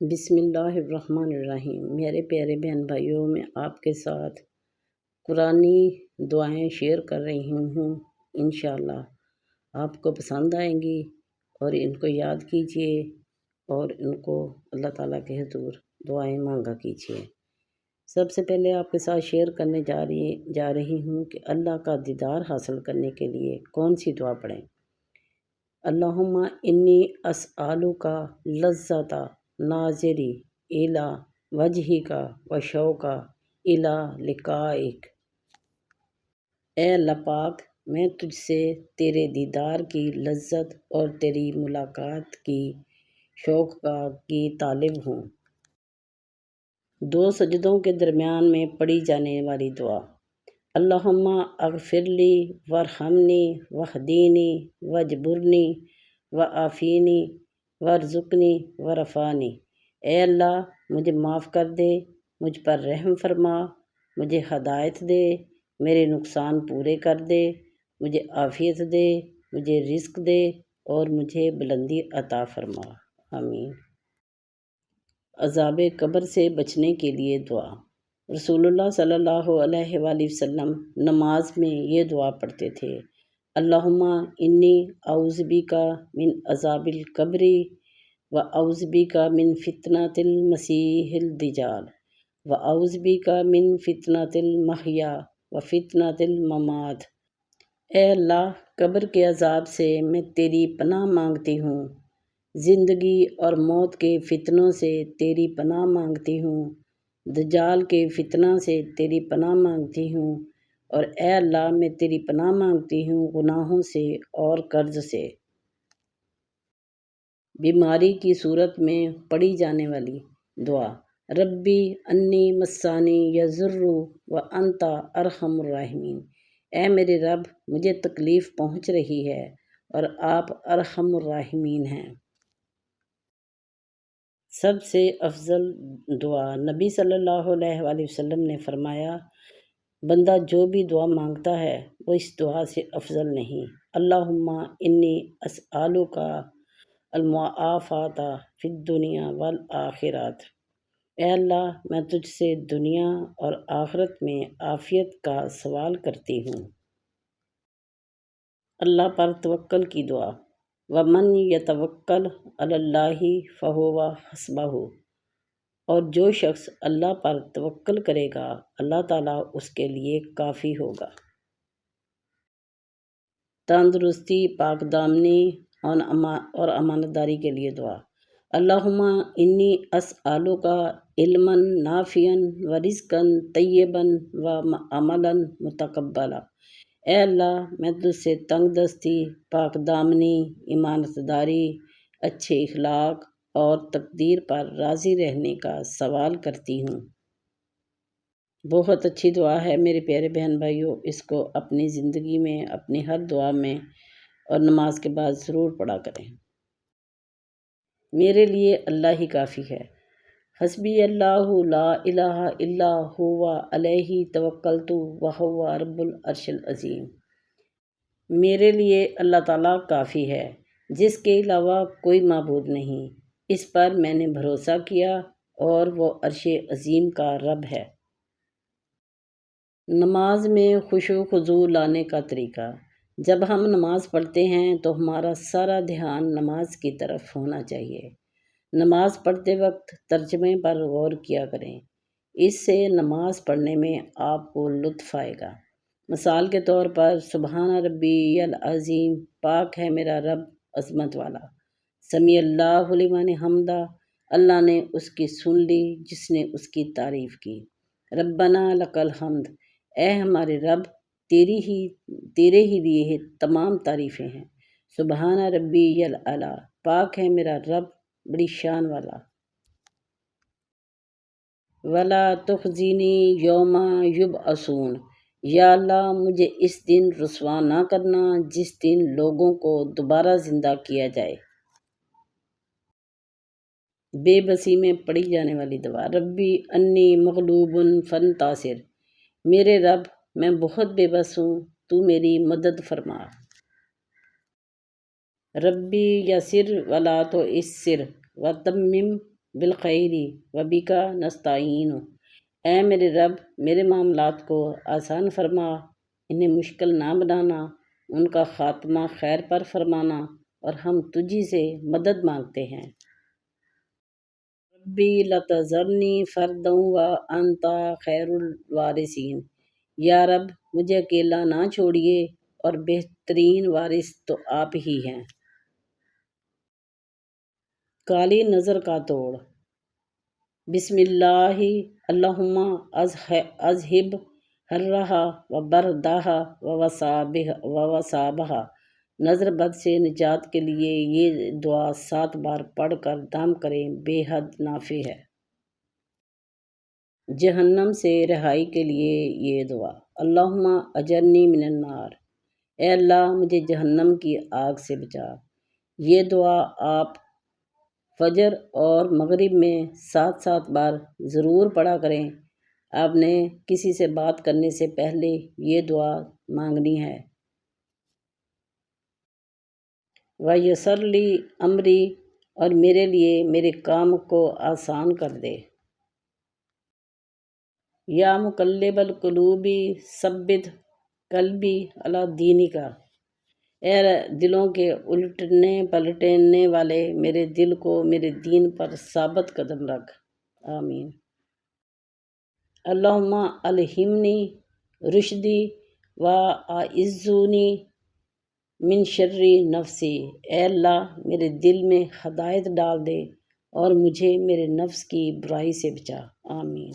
بسم اللہ الرحمن الرحیم۔ میرے پیارے بہن بھائیوں، میں آپ کے ساتھ قرآنی دعائیں شیئر کر رہی ہوں۔ انشاءاللہ آپ کو پسند آئیں گی اور ان کو یاد کیجئے اور ان کو اللہ تعالیٰ کے حضور دعائیں مانگا کیجئے۔ سب سے پہلے آپ کے ساتھ شیئر کرنے جا رہی ہوں کہ اللہ کا دیدار حاصل کرنے کے لیے کون سی دعا پڑھیں۔ اللہم انی اسألک لذت ناظری الی وجہک و شوق الی لقائک۔ اے اللہ پاک، میں تجھ سے تیرے دیدار کی لذت اور تیری ملاقات کی شوق کی طالب ہوں۔ دو سجدوں کے درمیان میں پڑھی جانے والی دعا۔ اللہم اغفر لی وارحمنی واہدینی واجبرنی وعافینی وارزقنی وارفعنی۔ اے اللہ، مجھے معاف کر دے، مجھ پر رحم فرما، مجھے ہدایت دے، میرے نقصان پورے کر دے، مجھے عافیت دے، مجھے رزق دے اور مجھے بلندی عطا فرما۔ آمین۔ عذاب قبر سے بچنے کے لیے دعا۔ رسول اللہ صلی اللہ علیہ وآلہ وسلم نماز میں یہ دعا پڑھتے تھے۔ اللہم انی اعوذ بک من عذاب القبر و اعوذ بک من فتنۃ المسیح الدجال و اعوذ بک من فتنۃ المحیا و فتنۃ الممات۔ اے اللہ، قبر کے عذاب سے میں تیری پناہ مانگتی ہوں، زندگی اور موت کے فتنوں سے تیری پناہ مانگتی ہوں، دجال کے فتنہ سے تیری پناہ مانگتی ہوں، اور اے اللہ، میں تیری پناہ مانگتی ہوں گناہوں سے اور قرض سے۔ بیماری کی صورت میں پڑھی جانے والی دعا۔ ربی انی مسانی یضر وانت ارحم الراحمین۔ اے میرے رب، مجھے تکلیف پہنچ رہی ہے اور آپ ارحم الراحمین ہیں۔ سب سے افضل دعا۔ نبی صلی اللہ علیہ وآلہ وسلم نے فرمایا، بندہ جو بھی دعا مانگتا ہے وہ اس دعا سے افضل نہیں۔ اللہم انی اسألک المعافاۃ فی الدنیا والآخرۃ۔ اے اللہ، میں تجھ سے دنیا اور آخرت میں عافیت کا سوال کرتی ہوں۔ اللہ پر توکل کی دعا۔ وَمَن يَتَوَکَّلْ عَلَى اللَّهِ فَهُوَ حَسْبُهُ۔ اور جو شخص اللہ پر توکل کرے گا، اللہ تعالیٰ اس کے لیے کافی ہوگا۔ تندرستی، پاک دامنی اور امانت داری کے لیے دعا۔ اللہم انی اسألک علما نافعا ورزقا طیبا وعملا متقبلا۔ اے اللہ، میں تجھ سے تنگ دستی، پاک دامنی، امانت داری، اچھے اخلاق اور تقدیر پر راضی رہنے کا سوال کرتی ہوں۔ بہت اچھی دعا ہے میرے پیارے بہن بھائیوں، اس کو اپنی زندگی میں، اپنی ہر دعا میں اور نماز کے بعد ضرور پڑھا کریں۔ میرے لیے اللہ ہی کافی ہے۔ حسبی اللہ لا الہ الا ہوا علیہ توکلت وہو رب العرش العظیم۔ میرے لیے اللہ تعالیٰ کافی ہے، جس کے علاوہ کوئی معبود نہیں، اس پر میں نے بھروسہ کیا اور وہ عرش عظیم کا رب ہے۔ نماز میں خشوع و خضوع لانے کا طریقہ۔ جب ہم نماز پڑھتے ہیں تو ہمارا سارا دھیان نماز کی طرف ہونا چاہیے۔ نماز پڑھتے وقت ترجمے پر غور کیا کریں، اس سے نماز پڑھنے میں آپ کو لطف آئے گا۔ مثال کے طور پر سبحان ربی العظیم، پاک ہے میرا رب عظمت والا۔ سمیع اللہ لمن حمدہ، اللہ نے اس کی سن لی جس نے اس کی تعریف کی۔ ربنا لک الحمد، اے ہمارے رب، تیرے ہی لیے تمام تعریفیں ہیں۔ سبحان ربی الاعلیٰ، پاک ہے میرا رب بڑی شان والا۔ ولا تخزنی یوم یبعثون، یا اللہ مجھے اس دن رسوا نہ کرنا جس دن لوگوں کو دوبارہ زندہ کیا جائے۔ بے بسی میں پڑھی جانے والی دعا۔ ربی انی مغلوب فانتصر، میرے رب میں بہت بے بس ہوں، تو میری مدد فرما۔ ربی یسر ولا تعسر وتمم بالخیر وبک نستعین۔ اے میرے رب میرے معاملات کو آسان فرما، انہیں مشکل نہ بنانا، ان کا خاتمہ خیر پر فرمانا، اور ہم تجھی سے مدد مانگتے ہیں۔ ربی لا تذرنی فردا وانت خیر الوارثین۔ یا رب مجھے اکیلا نہ چھوڑیے، اور بہترین وارث تو آپ ہی ہیں۔ کالی نظر کا توڑ۔ بسم اللہ اللہم اذہب حرہا وبردہا ووصابہا۔ نظر بد سے نجات کے لیے یہ دعا 7 بار پڑھ کر دم کریں، بے حد نافع ہے۔ جہنم سے رہائی کے لیے یہ دعا، اللہم اجرنی من النار۔ اے اللہ مجھے جہنم کی آگ سے بچا۔ یہ دعا آپ فجر اور مغرب میں 7 بار ضرور پڑھا کریں۔ آپ نے کسی سے بات کرنے سے پہلے یہ دعا مانگنی ہے۔ وَيَسِّرْ لِي أَمْرِي، اور میرے لیے میرے کام کو آسان کر دے۔ یا مقلب القلوب ثبت قلبی علی دینک۔ اے دلوں کے الٹنے پلٹنے والے میرے دل کو میرے دین پر ثابت قدم رکھ۔ آمین۔ اللہم الہمنی رشدی واعذنی من شر نفسی۔ اے اللہ میرے دل میں ہدایت ڈال دے اور مجھے میرے نفس کی برائی سے بچا۔ آمین۔